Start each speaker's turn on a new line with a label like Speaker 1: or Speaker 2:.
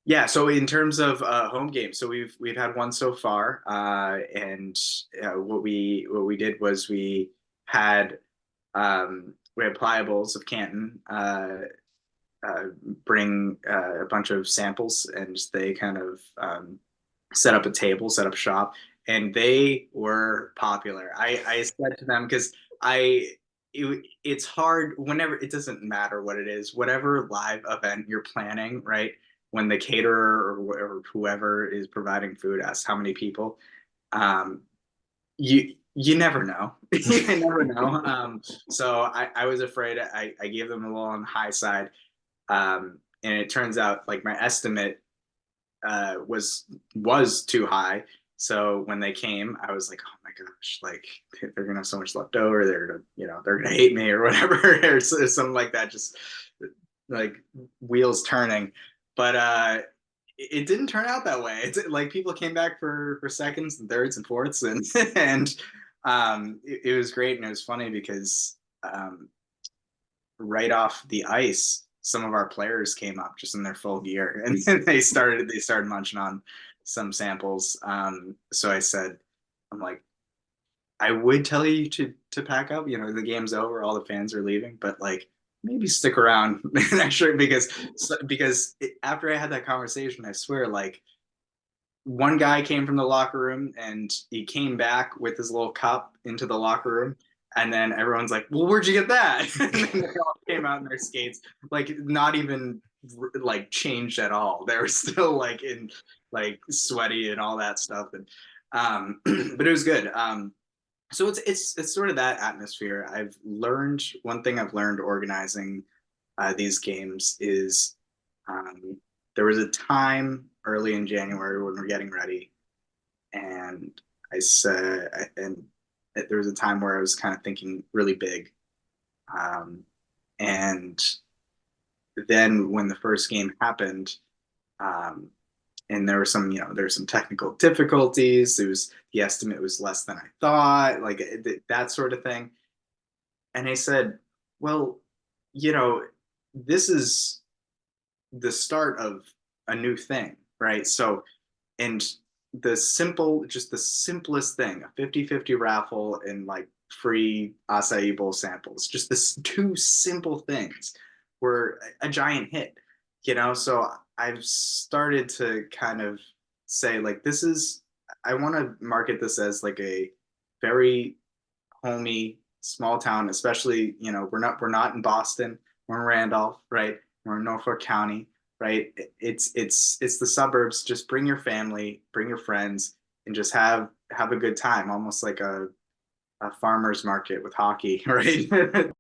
Speaker 1: Yeah, so in terms of home games, so we've had one so far, and what we did was we had Pliables of Canton uh, bring a bunch of samples, and they kind of set up a table, set up shop, and they were popular. I said to them because it's hard whenever it doesn't matter what it is, whatever live event you're planning, right? When the caterer or whoever is providing food asks how many people, um, you never know. You never know. So I was afraid. I gave them a little on the high side, and it turns out like my estimate was too high. So when they came, I was like, oh my gosh, like they're gonna have so much left over. They're gonna, they're gonna hate me or whatever, or something like that. Just like wheels turning. But it didn't turn out that way. It's like people came back for seconds and thirds and fourths, and and it was great, and it was funny because right off the ice, some of our players came up just in their full gear, and they started munching on some samples. So I said, I'm like, I would tell you to pack up. The game's over, all the fans are leaving, but like maybe stick around next year because after I had that conversation, I swear, like one guy came from the locker room and he came back with his little cup into the locker room. And then everyone's like, well, where'd you get that? And then they all came out in their skates, like not even like changed at all. They were still like in like sweaty and all that stuff. And but it was good. So it's sort of that atmosphere. I've learned one thing I've learned organizing these games is um, there was a time early in January when we're getting ready, and I said, and there was a time where I was kind of thinking really big, um, and then when the first game happened, um, and there were some technical difficulties. The estimate was less than I thought, like that sort of thing. And I said, well, you know, this is the start of a new thing, right? So, and just the simplest thing, a 50-50 raffle and like free acai bowl samples, just this two simple things were a giant hit. So I've started to kind of say, like, I want to market this as like a very homey small town, especially, we're not in Boston, we're in Randolph, right? We're in Norfolk County, right? It's the suburbs. Just bring your family, bring your friends, and just have a good time, almost like a farmer's market with hockey, right?